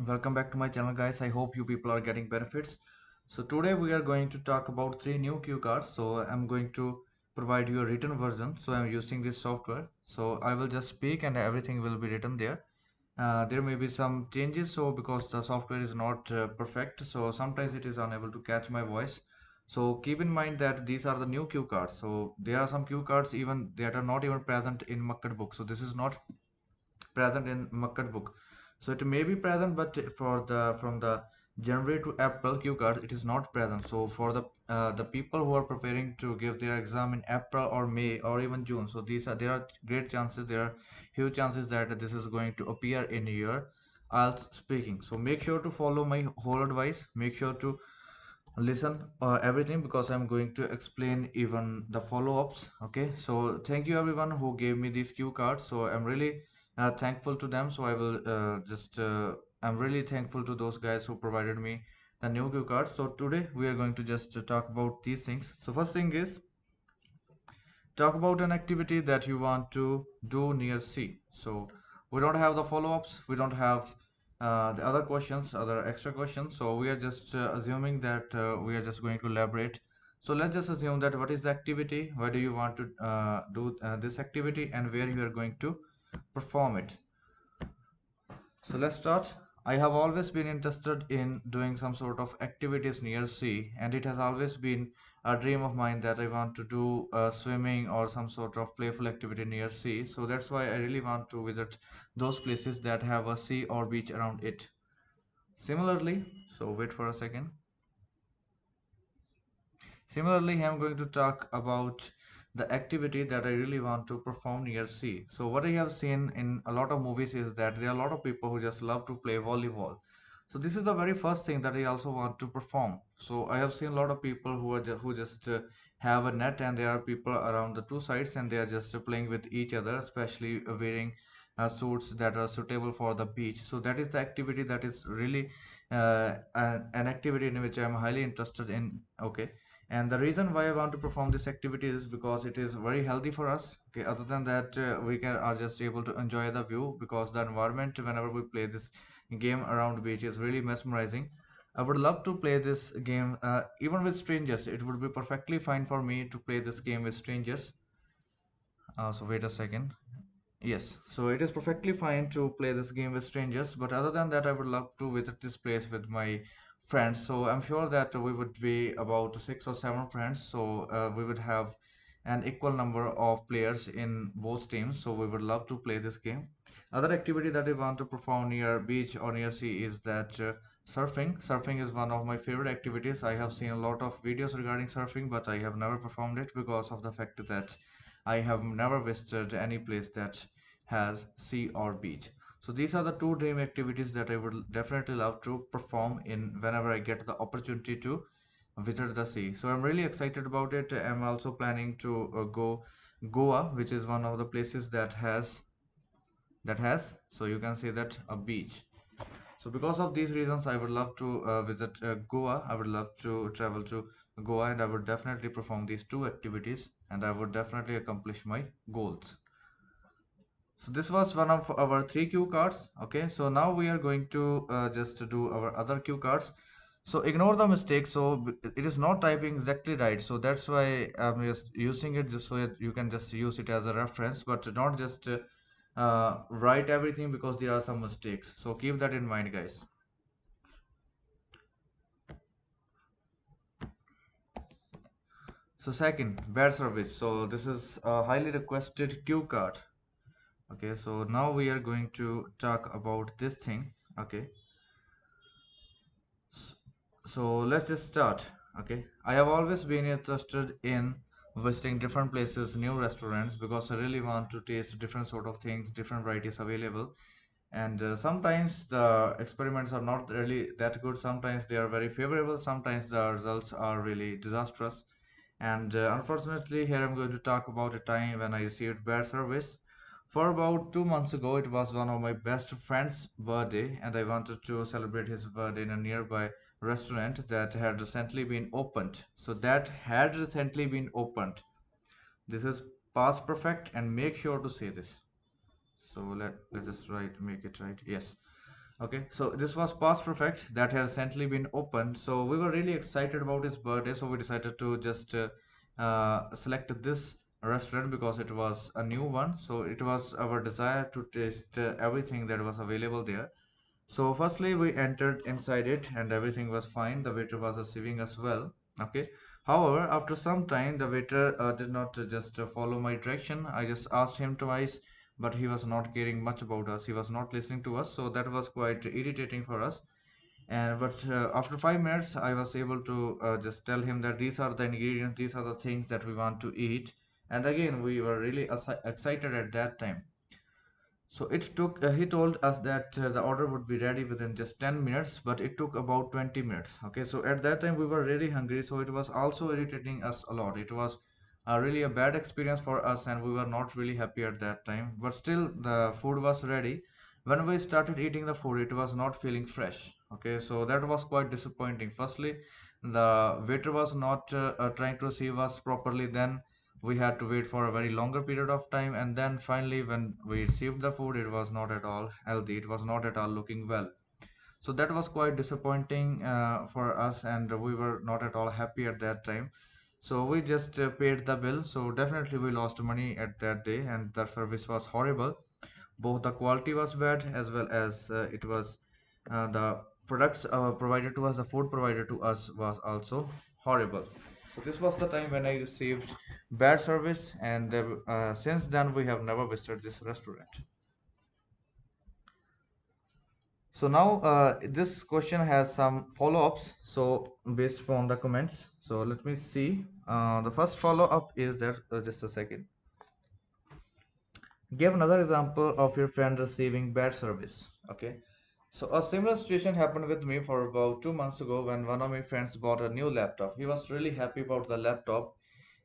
Welcome back to my channel, guys. I hope you people are getting benefits. So today we are going to talk about three new cue cards. So I'm going to provide you a written version. So I'm using this software. So I will just speak and everything will be written there. There may be some changes, so because the software is not perfect, so sometimes it is unable to catch my voice. So keep in mind that these are the new cue cards. So there are some cue cards even that are not even present in Makkad book. So this is not present in Makkad book. So it may be present, but for the from the January to April cue cards, it is not present. So for the people who are preparing to give their exam in April or May or even June, so these are there are great chances, there are huge chances that this is going to appear in your Ielts speaking. So make sure to follow my whole advice. Make sure to listen everything because I'm going to explain even the follow-ups. Okay, so thank you everyone who gave me these cue cards. So I'm really thankful to them. So I will I'm really thankful to those guys who provided me the new cue cards. So today we are going to just talk about these things. So first thing is talk about an activity that you want to do near sea. So we don't have the follow-ups, we don't have the other questions, other extra questions. So we are just assuming that we are just going to elaborate. So let's just assume that what is the activity, why do you want to do this activity, and where you are going to perform it. So let's start. I have always been interested in doing some sort of activities near sea, and it has always been a dream of mine that I want to do swimming or some sort of playful activity near sea. So that's why I really want to visit those places that have a sea or beach around it. Similarly, so wait for a second. Similarly, I'm going to talk about the activity that I really want to perform near sea. So what I have seen in a lot of movies is that there are a lot of people who just love to play volleyball. So this is the very first thing that I also want to perform. So I have seen a lot of people who just have a net, and there are people around the two sides and they are just playing with each other, especially wearing suits that are suitable for the beach. So that is the activity that is really an activity in which I am highly interested in. Okay, and the reason why I want to perform this activity is because it is very healthy for us. Okay, other than that, we can are just able to enjoy the view because the environment whenever we play this game around beach is really mesmerizing. I would love to play this game even with strangers. It would be perfectly fine for me to play this game with strangers. So wait a second. Yes, so it is perfectly fine to play this game with strangers, but other than that, I would love to visit this place with my friends. So I'm sure that we would be about six or seven friends, so we would have an equal number of players in both teams, so we would love to play this game. Other activity that we want to perform near beach or near sea is that surfing. Surfing is one of my favorite activities. I have seen a lot of videos regarding surfing, but I have never performed it because of the fact that I have never visited any place that has sea or beach. So these are the two dream activities that I would definitely love to perform in whenever I get the opportunity to visit the sea. So I'm really excited about it. I'm also planning to go Goa, which is one of the places that has so you can say that a beach. So because of these reasons, I would love to visit Goa. I would love to travel to Goa, and I would definitely perform these two activities, and I would definitely accomplish my goals. So this was one of our three cue cards. Okay, so now we are going to just do our other cue cards. So ignore the mistake. So it is not typing exactly right. So that's why I'm just using it just so that you can just use it as a reference, but not just write everything because there are some mistakes. So keep that in mind, guys. So second, bad service. So this is a highly requested cue card. Okay, so now we are going to talk about this thing. Okay, so let's just start. Okay, I have always been interested in visiting different places, new restaurants, because I really want to taste different sort of things, different varieties available. And sometimes the experiments are not really that good. Sometimes they are very favorable. Sometimes the results are really disastrous. And unfortunately, here I'm going to talk about a time when I received bad service. For about 2 months ago, it was one of my best friend's birthday, and I wanted to celebrate his birthday in a nearby restaurant that had recently been opened. So that had recently been opened. This is past perfect, and make sure to say this. So let's just make it right. Yes. Okay, so this was past perfect that has recently been opened. So we were really excited about his birthday, so we decided to just select this restaurant because it was a new one. So it was our desire to taste everything that was available there. So firstly, we entered inside it and everything was fine. The waiter was receiving us well. Okay. However, after some time, the waiter did not just follow my direction. I just asked him twice, but he was not caring much about us. He was not listening to us, so that was quite irritating for us. And but after 5 minutes, I was able to just tell him that these are the ingredients, these are the things that we want to eat. And again, we were really excited at that time. So it took, he told us that the order would be ready within just 10 minutes, but it took about 20 minutes. Okay, so at that time we were really hungry, so it was also irritating us a lot. It was really a bad experience for us, and we were not really happy at that time. But still, the food was ready. When we started eating the food, it was not feeling fresh. Okay, so that was quite disappointing. Firstly, the waiter was not trying to receive us properly. Then we had to wait for a very longer period of time, and then finally when we received the food, it was not at all healthy, it was not at all looking well. So that was quite disappointing for us, and we were not at all happy at that time. So we just paid the bill. So definitely we lost money at that day, and the service was horrible. Both the quality was bad as well as it was the products provided to us, the food provided to us was also horrible. So this was the time when I received bad service, and since then we have never visited this restaurant. So now this question has some follow-ups. So based upon the comments, so let me see. The first follow-up is that just a second. Give another example of your friend receiving bad service. Okay. So a similar situation happened with me for about 2 months ago when one of my friends bought a new laptop. He was really happy about the laptop,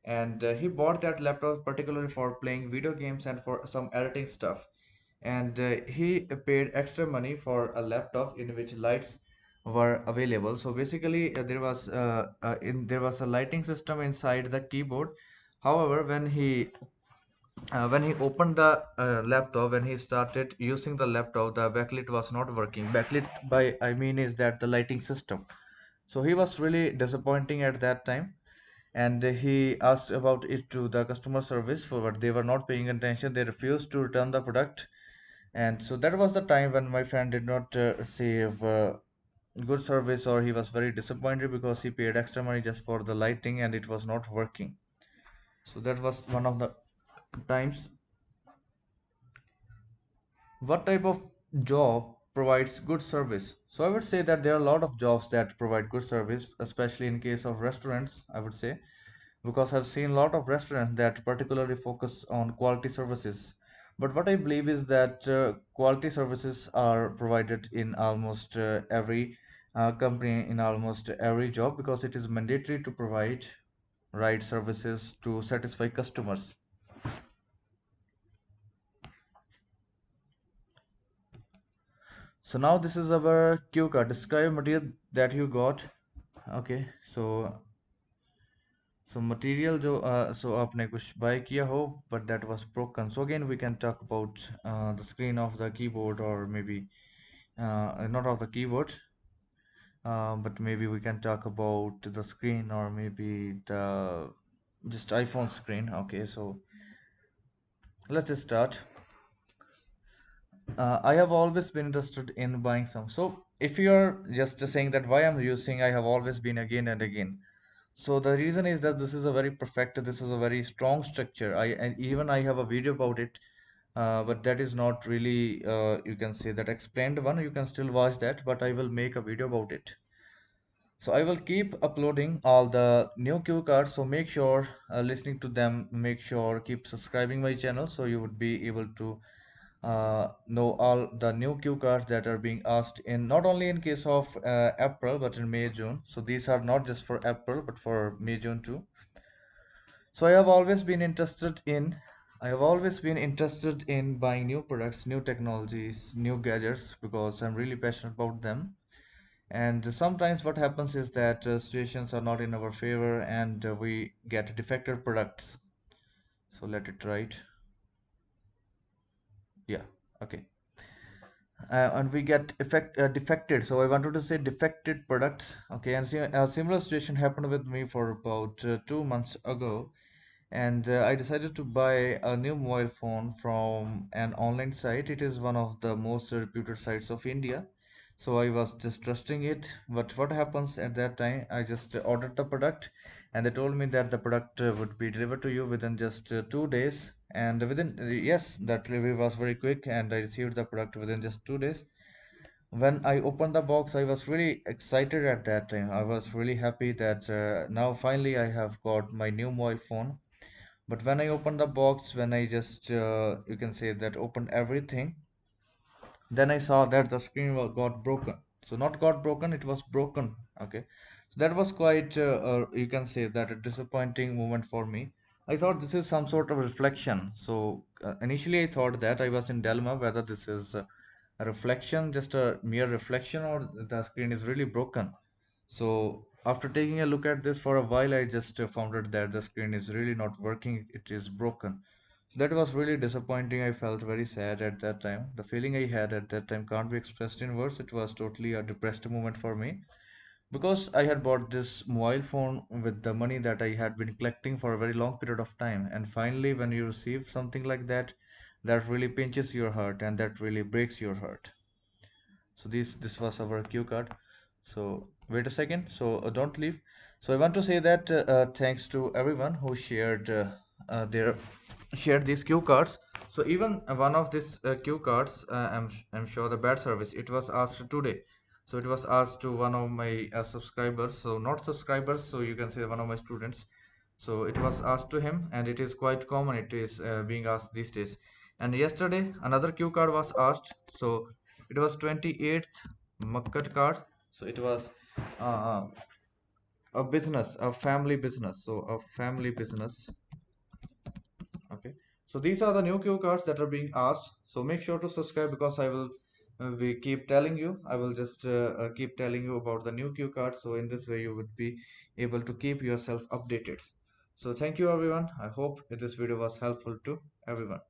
and he bought that laptop particularly for playing video games and for some editing stuff. And he paid extra money for a laptop in which lights were available. So basically, there was a lighting system inside the keyboard. However, when he opened the laptop, when he started using the laptop, the backlit was not working. Backlit by I mean is that the lighting system. So he was really disappointing at that time, and he asked about it to the customer service, for but they were not paying attention. They refused to return the product, and so that was the time when my friend did not receive good service, or he was very disappointed because he paid extra money just for the lighting and it was not working. So that was one of the times. What type of job provides good service? So I would say that there are a lot of jobs that provide good service, especially in case of restaurants, I would say, because I've seen a lot of restaurants that particularly focus on quality services. But what I believe is that quality services are provided in almost every company, in almost every job, because it is mandatory to provide right services to satisfy customers. So now this is our cue card. Describe material that you got. Okay, so material जो so आपने कुछ buy किया हो but that was broken. So again we can talk about the screen of the keyboard, or maybe not of the keyboard, but maybe we can talk about the screen, or maybe the just iPhone screen. Okay, so let's just start. I have always been interested in buying some. So if you're just saying that why I'm using, I have always been again and again. So the reason is that this is a very strong structure. And even I have a video about it, but that is not really, you can say that explained one. You can still watch that, but I will make a video about it. So I will keep uploading all the new cue cards. So make sure listening to them. Make sure keep subscribing my channel so you would be able to know all the new cue cards that are being asked in not only in case of April but in May, June. So these are not just for April but for May, June too. So I have always been interested in buying new products, new technologies, new gadgets, because I'm really passionate about them. And sometimes what happens is that situations are not in our favor, and we get defective products. So let it right. Yeah, okay. and we get defected. So I wanted to say defected products. Okay, and a similar situation happened with me for about 2 months ago, and I decided to buy a new mobile phone from an online site. It is one of the most reputed sites of India. So I was just trusting it. But what happens at that time? I just ordered the product, and they told me that the product would be delivered to you within just 2 days. And within, yes, that delivery was very quick, and I received the product within just 2 days. When I opened the box, I was really excited at that time. I was really happy that now finally I have got my new mobile phone. But when I opened the box, when I just you can say that opened everything, then I saw that the screen got broken. So not got broken, it was broken. Okay, so that was quite you can say that a disappointing moment for me. I thought this is some sort of reflection. So initially I thought that I was in dilemma whether this is a reflection, just a mere reflection, or the screen is really broken. So after taking a look at this for a while, I just found out that the screen is really not working. It is broken. So that was really disappointing. I felt very sad at that time. The feeling I had at that time can't be expressed in words. It was totally a depressed moment for me because I had bought this mobile phone with the money that I had been collecting for a very long period of time. And finally, when you receive something like that, that really pinches your heart and that really breaks your heart. So this was our cue card. So wait a second. So don't leave. So I want to say that thanks to everyone who their shared these cue cards. So even one of these cue cards, I'm sure the bad service. It was asked today. So it was asked to one of my subscribers. So not subscribers. So you can say one of my students. So it was asked to him, and it is quite common. It is being asked these days. And yesterday another cue card was asked. So it was 28th Makkat card. So it was uh, a business, a family business. So a family business. Okay. So these are the new cue cards that are being asked. So make sure to subscribe because I will we keep telling you. I will just keep telling you about the new cue cards. So in this way you would be able to keep yourself updated. So thank you everyone. I hope this video was helpful to everyone.